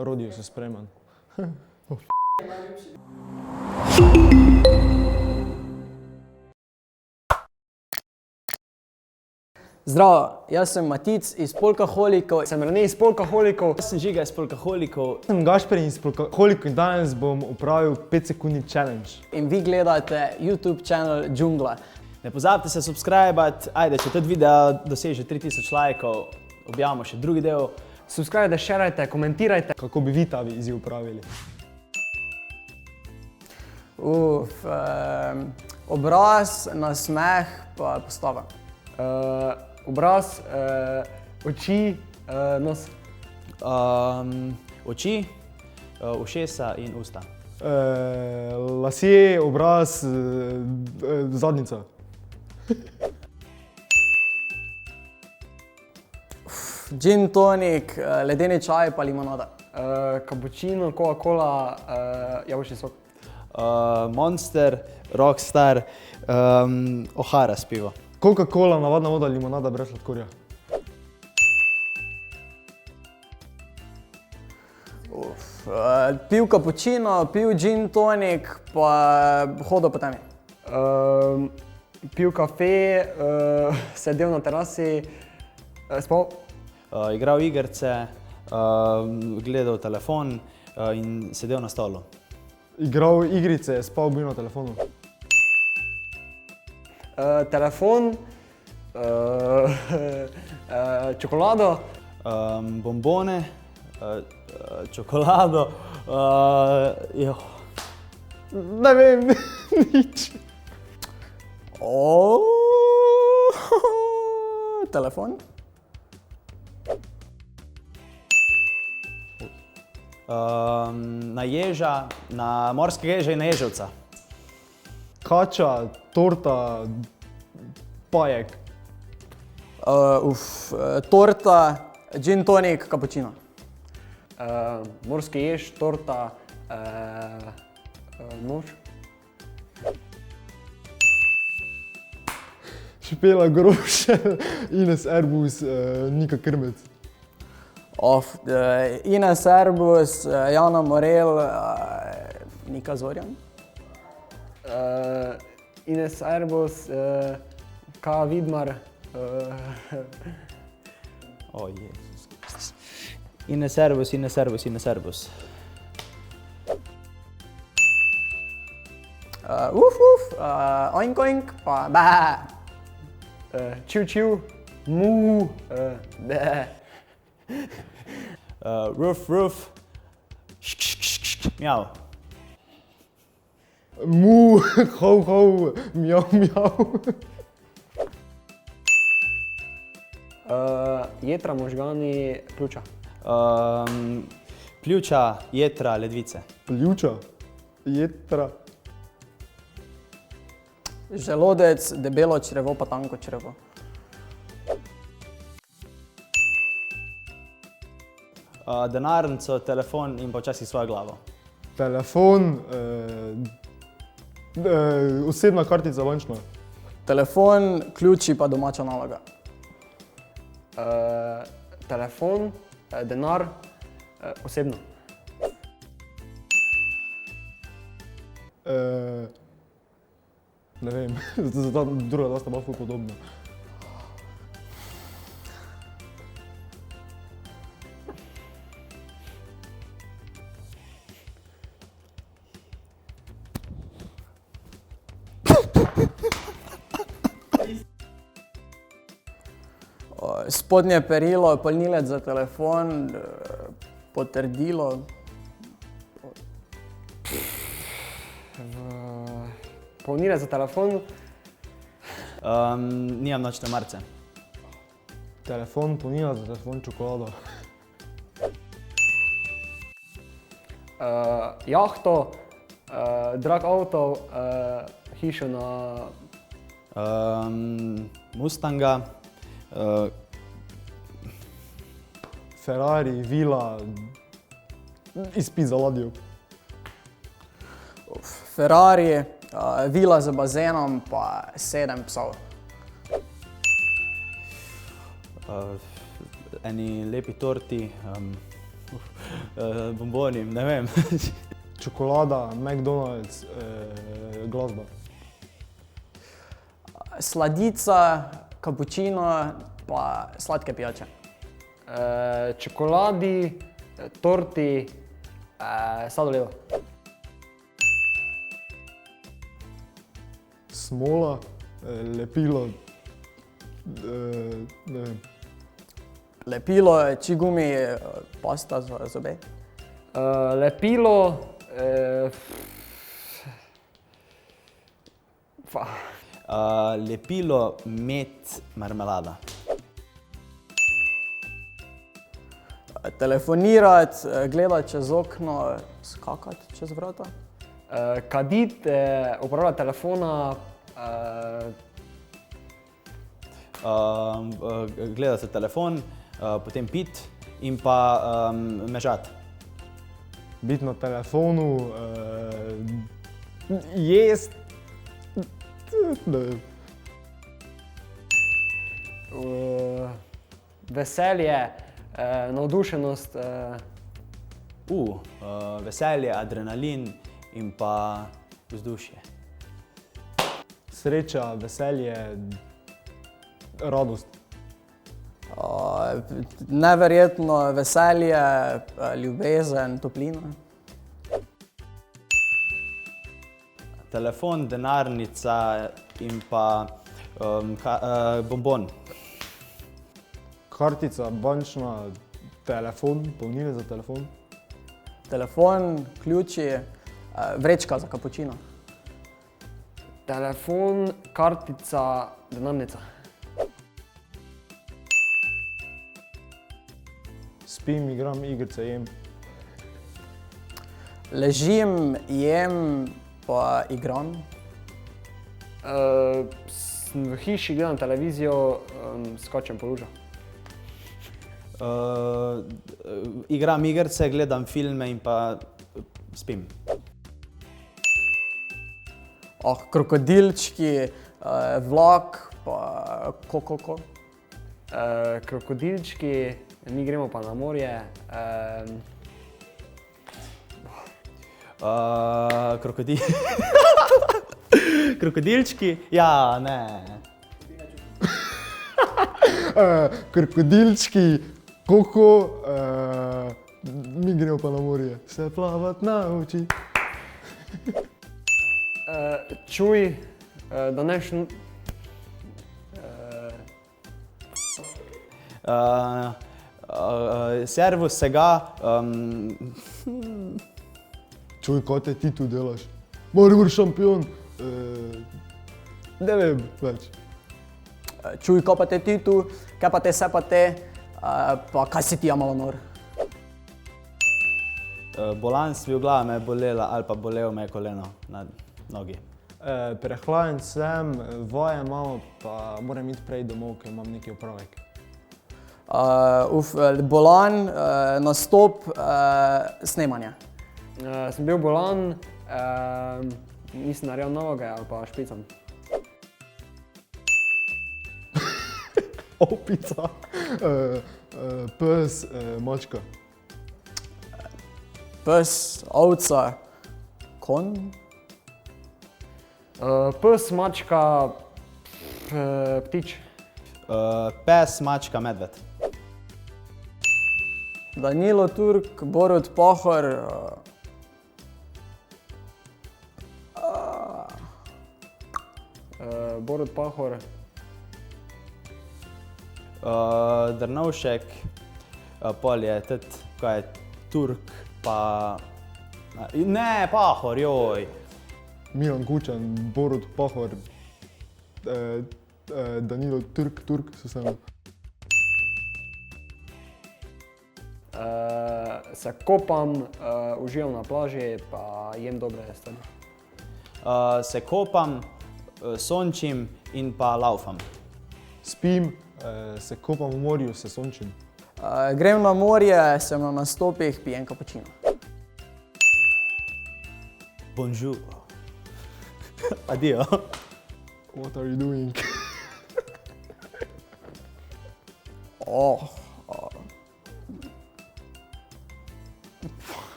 Rodijo se spreman. Zdravo, jaz sem Matic iz Polkaholikov. Sem Rene iz Polkaholikov. Jaz sem Žiga iz Polkaholikov. Sem Gašper iz Polkaholikov in danes bom upravil 5-sekundni challenge. In vi gledate YouTube channel Džungla. Ne pozabite se subscribe-at, ajde, če tudi video doseže 3000 lajkov, objavimo še drugi del. Subscribe, šerajte, komentirajte. Kako bi vi ta izziv upravili? Obraz, nasmeh pa postava. Obraz, oči, nos. Oči, ušesa in usta. Lasje, obraz, zadnjica. Gin tonik, ledeni čaj pa limonada. Cappuccino, Coca-Cola, jabolčni sok. Monster, Rockstar, O'Hara s pivo. Coca-Cola, navadna voda, limonada brez sladkorja. Pil cappuccino, pil gin tonik pa hodil po temi. Pil kafe, sedel na terasi, spal. Igral igrice, gledal telefon in sedel na stolu. Igral igrice, spal bil na telefonu. Telefon, čokolado. Bombone, čokolado, Ne vem, nič. Telefon? na ježa, na morskega ježa in na ježevca. Kača, torta, pajek. Torta, gin tonik, cappuccino. Morski jež, torta, nož. Špela Grošelj, Ines Erbus, Nika Krmec. Ines Erbus, Jana Morel, Nika Zorjan. Ines Erbus, Ka Vidmar. O, Jezus Kristus. Ines Erbus, Ines Erbus, Ines Erbus. Oink oink, pa bä. Čiu čiu, mu, be. Roof, roof. Mjav. Mu, ho, ho, mjav, mjav. Jetra, možgani, pljuča. Pljuča, jetra, ledvice. Pljuča, jetra. Želodec, debelo črevo pa tanko črevo. Denarnico, telefon in pa včasih svojo glavo. Telefon, osebna kartica bančna. Telefon, ključi pa domača naloga. Telefon, denar, osebno. Ne vem, zato druga dva sta bila ful podobna. Spodnje perilo, polnilec za telefon, potrdilo. Polnilec za telefon. Nimam nočne marce. Telefon, polnilec za telefon, čokolado. Jahto, drag avto, hišo na... Mustanga. Ferrari, vila, izpit za ladjo. Ferrari, vila z bazenom pa 7 psov. Eni lepi torti, bomboni, ne vem. Čokolada, McDonald's, glasba. Sladica, kapučino, pa sladke pijače. Čokoladi, torti, sladoledo. Smola, lepilo, ne vem. Lepilo, čigumi, pasta za zobe. Lepilo, Lepilo, med, marmelada. Telefonirati, gledati čez okno, skakati čez vrata. kaditi, uporabljati telefona, Gledati telefon, potem piti in pa mežati. Biti na telefonu, jest, ne vem. veselje, navdušenost, Veselje, adrenalin in pa vzdušje. Sreča, veselje, radost. Neverjetno veselje, ljubezen, toplina. Telefon, denarnica in pa bombon. Kartica, bančna, telefon, polnilec za telefon. Telefon, ključi, vrečka za kapučino. telefon, kartica, denarnica. Spim, igram igrice, jem. Ležim, jem, pa igram. Sem v hiši, gledam televizijo, skočim po lužah. Igram igrice, gledam filme in pa spim. Krokodilčki, vlak, pa ko. Krokodilčki, mi gremo pa na morje. Krokodilčki? Ja, ne. Krokodilčki, koko, mi gremo pa na morje. Se plavat nauči. Čuj, da ne Servus, sega. Čuj, kaj te ti tu delaš? Maribor šampion. Ne vem več. Čuj, kaj pa te ti tu, kaj pa te se pa te, pa kaj si ti malo nor. Bolan sem bil, glava me je bolela ali pa bolelo me je koleno na nogi. Prehlajen sem, vaje malo, pa moram iti prej domov, ker imam neki opravek. Bolan, nastop, snemanje. Sem bil bolan, nisem naredil noge ali pa špicam. Opica, pes, mačka. Pes, ovca, konj. Pes, mačka, ptič. Pes, mačka, medved. Danilo Turk, Borut Pahor. Borut Pahor. Drnovšek, pol je tudi, kaj je Turk, pa... Ne, Pahor, joj. Milan Kučan, Borut Pahor, Danilo Turk, so samo. Se kopam, uživam na plaži, pa jem dobre stvari. Se kopam, sončim in pa laufam. Spim, se kopam v morju, se sončim. Grem na morje, sem na nastopih, pijem kapučino. Bonjour. Adio. What are you doing?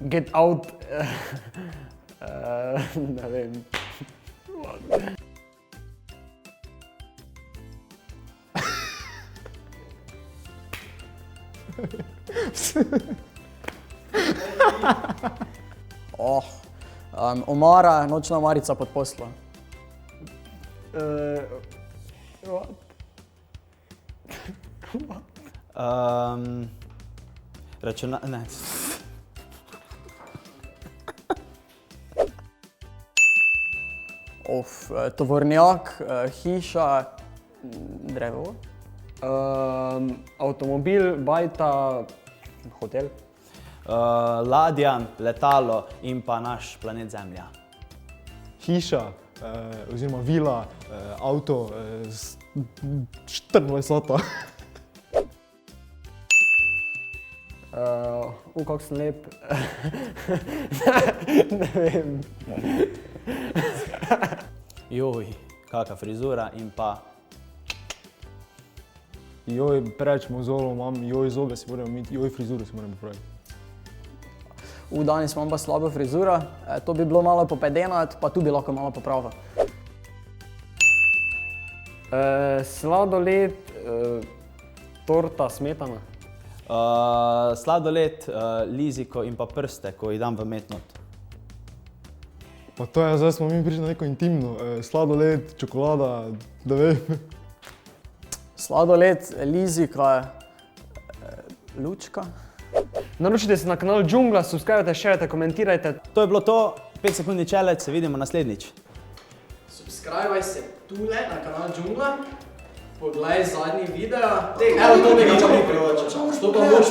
Get out. Ne vem. Omara, nočna omarica pod poslo. What? Ne. Tovornjak, hiša, drevo. Avtomobil, bajta, hotel. Ladja, letalo in pa naš planet Zemlja. Hiša, oziroma vila, avto, 14 sata. Kako sem lep. Ne vem. Joj, kakšna frizura in pa Joj, preveč mozolov imam, joj, zobe si moram imeti, joj, frizuro si moram popraviti. Danes imam pa slabo frizuro, to bi bilo malo popedenati, pa tu bi lahko malo popravil. Sladoled, torta, smetana. Sladoled, liziko in pa prste, ko jih dam v med not. Pa to je, zdaj smo mi prišli na neko intimno, sladoled, čokolada, da vem. Sladoled, lizika, lučka. Naročite se na kanal Džungla, subscribajte, šerajte, komentirajte. To je bilo to, 5 sekundni challenge, se vidimo naslednjič. Subscribaj se tule na kanal Džungla, poglej zadnji video. Evo to tega, če mi privoča, to pa moč